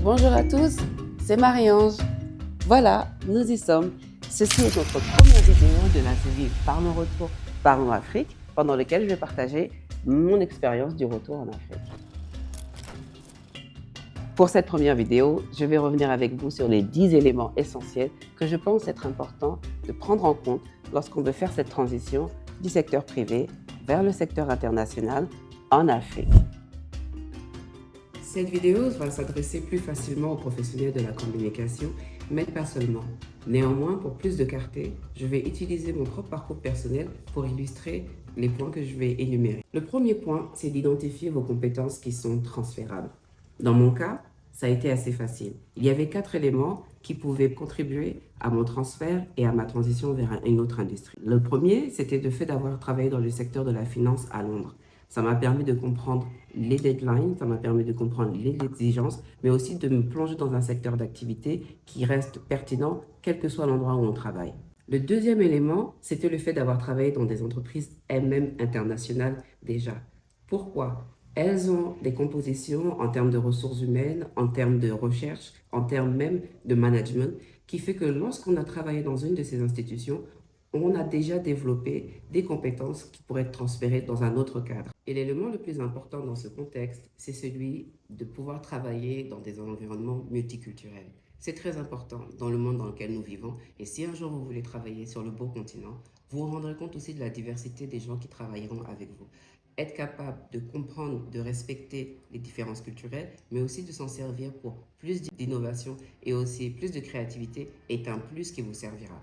Bonjour à tous, c'est Marie-Ange. Voilà, nous y sommes. Ceci est notre première vidéo de la série Parlons Retour, Parlons Afrique, pendant laquelle je vais partager mon expérience du retour en Afrique. Pour cette première vidéo, je vais revenir avec vous sur les 10 éléments essentiels que je pense être importants de prendre en compte lorsqu'on veut faire cette transition du secteur privé vers le secteur international en Afrique. Cette vidéo va s'adresser plus facilement aux professionnels de la communication, mais pas seulement. Néanmoins, pour plus de clarté, je vais utiliser mon propre parcours personnel pour illustrer les points que je vais énumérer. Le premier point, c'est d'identifier vos compétences qui sont transférables. Dans mon cas, ça a été assez facile. Il y avait 4 éléments qui pouvaient contribuer à mon transfert et à ma transition vers une autre industrie. Le premier, c'était le fait d'avoir travaillé dans le secteur de la finance à Londres. Ça m'a permis de comprendre les deadlines, ça m'a permis de comprendre les exigences, mais aussi de me plonger dans un secteur d'activité qui reste pertinent, quel que soit l'endroit où on travaille. Le deuxième élément, c'était le fait d'avoir travaillé dans des entreprises elles-mêmes internationales déjà. Pourquoi? Elles ont des compositions en termes de ressources humaines, en termes de recherche, en termes même de management, qui fait que lorsqu'on a travaillé dans une de ces institutions, on a déjà développé des compétences qui pourraient être transférées dans un autre cadre. Et l'élément le plus important dans ce contexte, c'est celui de pouvoir travailler dans des environnements multiculturels. C'est très important dans le monde dans lequel nous vivons. Et si un jour vous voulez travailler sur le beau continent, vous vous rendrez compte aussi de la diversité des gens qui travailleront avec vous. Être capable de comprendre, de respecter les différences culturelles, mais aussi de s'en servir pour plus d'innovation et aussi plus de créativité est un plus qui vous servira.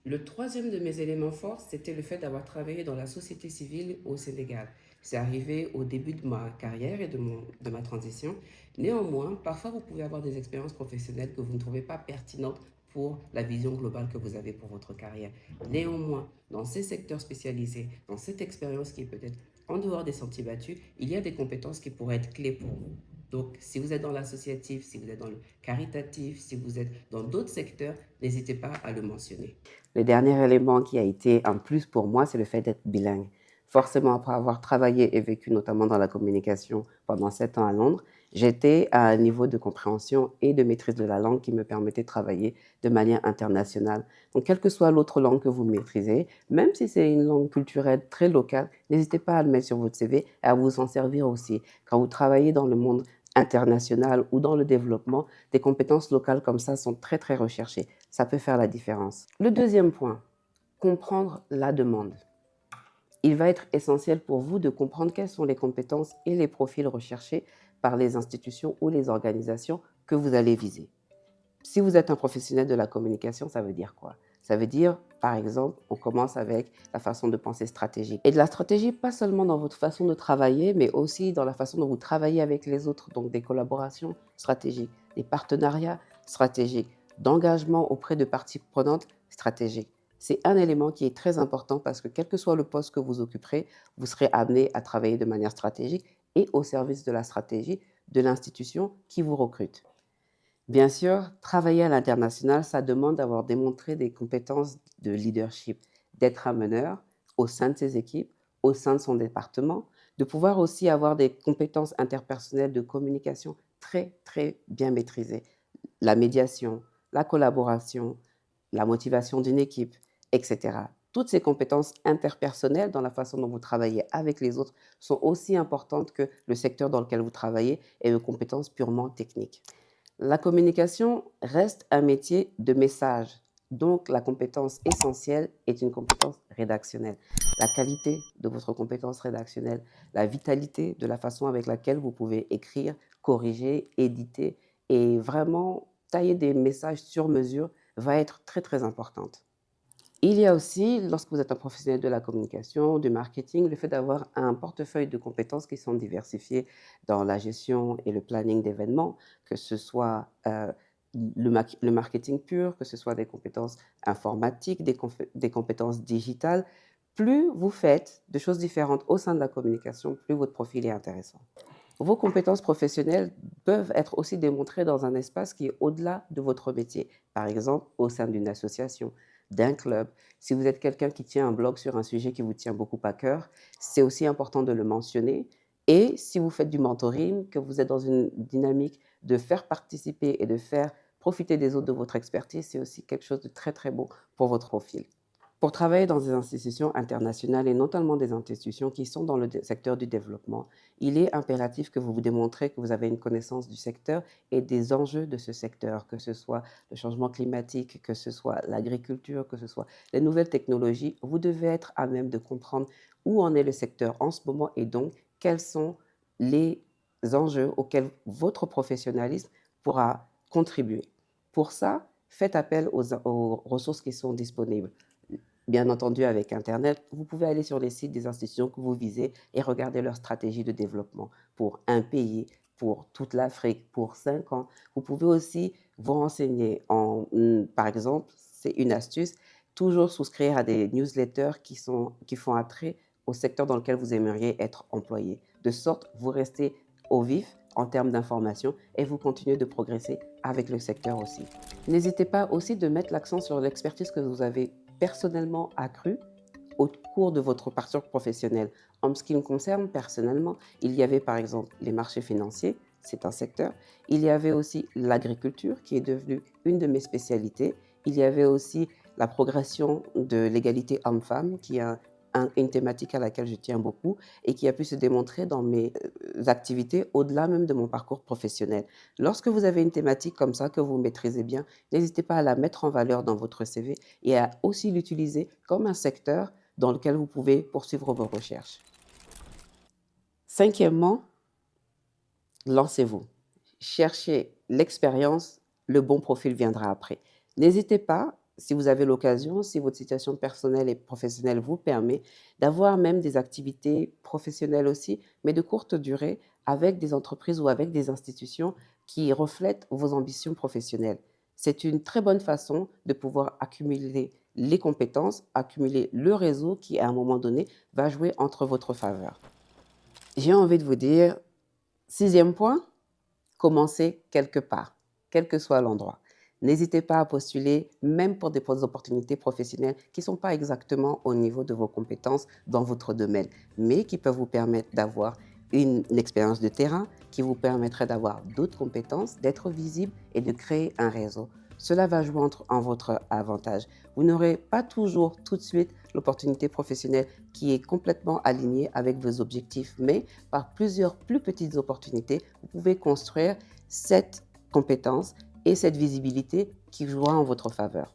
Le troisième de mes éléments forts, c'était le fait d'avoir travaillé dans la société civile au Sénégal. C'est arrivé au début de ma carrière et de ma transition. Néanmoins, parfois vous pouvez avoir des expériences professionnelles que vous ne trouvez pas pertinentes pour la vision globale que vous avez pour votre carrière. Néanmoins, dans ces secteurs spécialisés, dans cette expérience qui est peut-être en dehors des sentiers battus, il y a des compétences qui pourraient être clés pour vous. Donc, si vous êtes dans l'associatif, si vous êtes dans le caritatif, si vous êtes dans d'autres secteurs, n'hésitez pas à le mentionner. Le dernier élément qui a été un plus pour moi, c'est le fait d'être bilingue. Forcément, après avoir travaillé et vécu notamment dans la communication pendant 7 ans à Londres, j'étais à un niveau de compréhension et de maîtrise de la langue qui me permettait de travailler de manière internationale. Donc, quelle que soit l'autre langue que vous maîtrisez, même si c'est une langue culturelle très locale, n'hésitez pas à le mettre sur votre CV et à vous en servir aussi. Quand vous travaillez dans le monde international ou dans le développement, des compétences locales comme ça sont très, très recherchées. Ça peut faire la différence. Le deuxième point, comprendre la demande. Il va être essentiel pour vous de comprendre quelles sont les compétences et les profils recherchés par les institutions ou les organisations que vous allez viser. Si vous êtes un professionnel de la communication, ça veut dire quoi? Ça veut dire, par exemple, on commence avec la façon de penser stratégique. Et de la stratégie, pas seulement dans votre façon de travailler, mais aussi dans la façon dont vous travaillez avec les autres, donc des collaborations stratégiques, des partenariats stratégiques, d'engagement auprès de parties prenantes stratégiques. C'est un élément qui est très important parce que quel que soit le poste que vous occuperez, vous serez amené à travailler de manière stratégique et au service de la stratégie de l'institution qui vous recrute. Bien sûr, travailler à l'international, ça demande d'avoir démontré des compétences de leadership, d'être un meneur au sein de ses équipes, au sein de son département, de pouvoir aussi avoir des compétences interpersonnelles de communication très, très bien maîtrisées. La médiation, la collaboration, la motivation d'une équipe, etc. Toutes ces compétences interpersonnelles dans la façon dont vous travaillez avec les autres sont aussi importantes que le secteur dans lequel vous travaillez et de compétences purement techniques. La communication reste un métier de message, donc la compétence essentielle est une compétence rédactionnelle. La qualité de votre compétence rédactionnelle, la vitalité de la façon avec laquelle vous pouvez écrire, corriger, éditer et vraiment tailler des messages sur mesure va être très très importante. Il y a aussi, lorsque vous êtes un professionnel de la communication, du marketing, le fait d'avoir un portefeuille de compétences qui sont diversifiées dans la gestion et le planning d'événements, que ce soit le marketing pur, que ce soit des compétences informatiques, des compétences digitales. Plus vous faites de choses différentes au sein de la communication, plus votre profil est intéressant. Vos compétences professionnelles peuvent être aussi démontrées dans un espace qui est au-delà de votre métier, par exemple au sein d'une association, d'un club. Si vous êtes quelqu'un qui tient un blog sur un sujet qui vous tient beaucoup à cœur, c'est aussi important de le mentionner. Et si vous faites du mentoring, que vous êtes dans une dynamique de faire participer et de faire profiter des autres de votre expertise, c'est aussi quelque chose de très, très beau pour votre profil. Pour travailler dans des institutions internationales et notamment des institutions qui sont dans le secteur du développement, il est impératif que vous vous démontrez que vous avez une connaissance du secteur et des enjeux de ce secteur, que ce soit le changement climatique, que ce soit l'agriculture, que ce soit les nouvelles technologies. Vous devez être à même de comprendre où en est le secteur en ce moment et donc quels sont les enjeux auxquels votre professionnalisme pourra contribuer. Pour ça, faites appel aux ressources qui sont disponibles. Bien entendu, avec Internet, vous pouvez aller sur les sites des institutions que vous visez et regarder leur stratégie de développement pour un pays, pour toute l'Afrique, pour 5 ans. Vous pouvez aussi vous renseigner par exemple, c'est une astuce, toujours souscrire à des newsletters qui font attrait au secteur dans lequel vous aimeriez être employé. De sorte, vous restez au vif en termes d'information et vous continuez de progresser avec le secteur aussi. N'hésitez pas aussi de mettre l'accent sur l'expertise que vous avez personnellement accrue au cours de votre parcours professionnel. En ce qui me concerne personnellement, il y avait par exemple les marchés financiers, c'est un secteur. Il y avait aussi l'agriculture qui est devenue une de mes spécialités. Il y avait aussi la progression de l'égalité homme-femme qui est une thématique à laquelle je tiens beaucoup et qui a pu se démontrer dans mes activités au-delà même de mon parcours professionnel. Lorsque vous avez une thématique comme ça que vous maîtrisez bien, n'hésitez pas à la mettre en valeur dans votre CV et à aussi l'utiliser comme un secteur dans lequel vous pouvez poursuivre vos recherches. Cinquièmement, lancez-vous. Cherchez l'expérience, le bon profil viendra après. N'hésitez pas, si vous avez l'occasion, si votre situation personnelle et professionnelle vous permet, d'avoir même des activités professionnelles aussi, mais de courte durée, avec des entreprises ou avec des institutions qui reflètent vos ambitions professionnelles. C'est une très bonne façon de pouvoir accumuler les compétences, accumuler le réseau qui, à un moment donné, va jouer entre votre faveur. J'ai envie de vous dire, 6e point, commencez quelque part, quel que soit l'endroit. N'hésitez pas à postuler, même pour des opportunités professionnelles qui ne sont pas exactement au niveau de vos compétences dans votre domaine, mais qui peuvent vous permettre d'avoir une expérience de terrain, qui vous permettrait d'avoir d'autres compétences, d'être visible et de créer un réseau. Cela va jouer en votre avantage. Vous n'aurez pas toujours tout de suite l'opportunité professionnelle qui est complètement alignée avec vos objectifs, mais par plusieurs plus petites opportunités, vous pouvez construire cette compétence et cette visibilité qui jouera en votre faveur.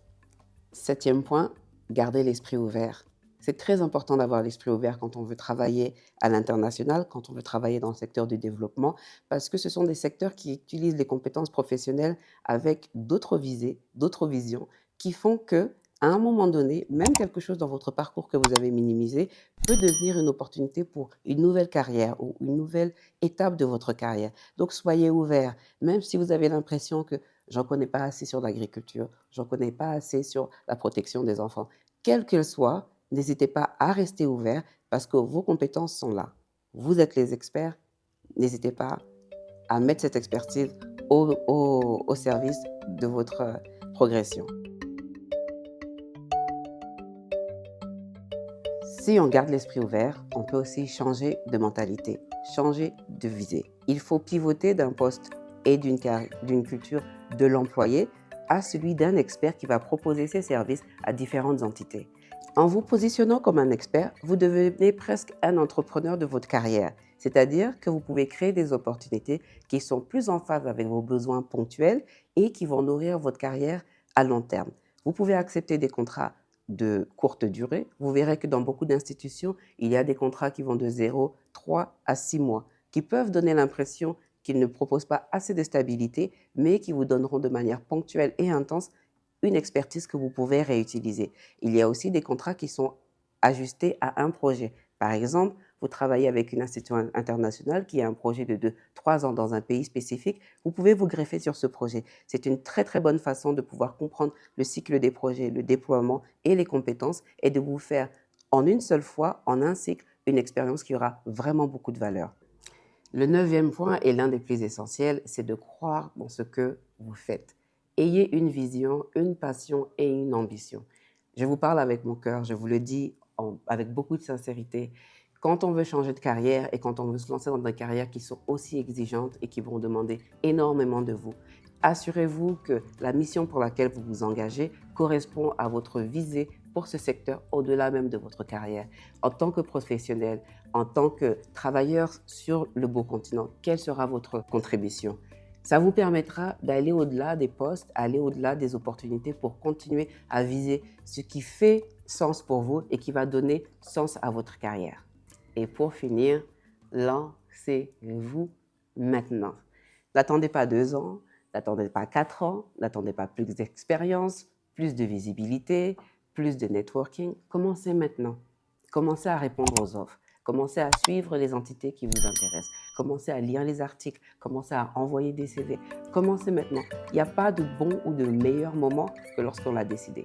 7e point, gardez l'esprit ouvert. C'est très important d'avoir l'esprit ouvert quand on veut travailler à l'international, quand on veut travailler dans le secteur du développement, parce que ce sont des secteurs qui utilisent les compétences professionnelles avec d'autres visées, d'autres visions, qui font que, à un moment donné, même quelque chose dans votre parcours que vous avez minimisé peut devenir une opportunité pour une nouvelle carrière ou une nouvelle étape de votre carrière. Donc soyez ouverts, même si vous avez l'impression que j'en connais pas assez sur l'agriculture, j'en connais pas assez sur la protection des enfants. Quelle qu'elle soit, n'hésitez pas à rester ouvert parce que vos compétences sont là. Vous êtes les experts, n'hésitez pas à mettre cette expertise au service de votre progression. Si on garde l'esprit ouvert, on peut aussi changer de mentalité, changer de visée. Il faut pivoter d'un poste et d'une culture de l'employé à celui d'un expert qui va proposer ses services à différentes entités. En vous positionnant comme un expert, vous devenez presque un entrepreneur de votre carrière, c'est-à-dire que vous pouvez créer des opportunités qui sont plus en phase avec vos besoins ponctuels et qui vont nourrir votre carrière à long terme. Vous pouvez accepter des contrats de courte durée. Vous verrez que dans beaucoup d'institutions, il y a des contrats qui vont de 0, 3 à 6 mois, qui peuvent donner l'impression qu'ils ne proposent pas assez de stabilité, mais qui vous donneront de manière ponctuelle et intense une expertise que vous pouvez réutiliser. Il y a aussi des contrats qui sont ajustés à un projet. Par exemple, vous travaillez avec une institution internationale qui a un projet de 3 ans dans un pays spécifique, vous pouvez vous greffer sur ce projet. C'est une très très bonne façon de pouvoir comprendre le cycle des projets, le déploiement et les compétences et de vous faire en une seule fois, en un cycle, une expérience qui aura vraiment beaucoup de valeur. Le 9e point est l'un des plus essentiels, c'est de croire dans ce que vous faites. Ayez une vision, une passion et une ambition. Je vous parle avec mon cœur, je vous le dis avec beaucoup de sincérité. Quand on veut changer de carrière et quand on veut se lancer dans des carrières qui sont aussi exigeantes et qui vont demander énormément de vous, assurez-vous que la mission pour laquelle vous vous engagez correspond à votre visée pour ce secteur au-delà même de votre carrière. En tant que professionnel, en tant que travailleur sur le beau continent, quelle sera votre contribution? Ça vous permettra d'aller au-delà des postes, aller au-delà des opportunités pour continuer à viser ce qui fait sens pour vous et qui va donner sens à votre carrière. Et pour finir, lancez-vous maintenant. N'attendez pas 2 ans, n'attendez pas 4 ans, n'attendez pas plus d'expérience, plus de visibilité, plus de networking. Commencez maintenant. Commencez à répondre aux offres. Commencez à suivre les entités qui vous intéressent. Commencez à lire les articles. Commencez à envoyer des CV. Commencez maintenant. Il n'y a pas de bon ou de meilleur moment que lorsqu'on l'a décidé.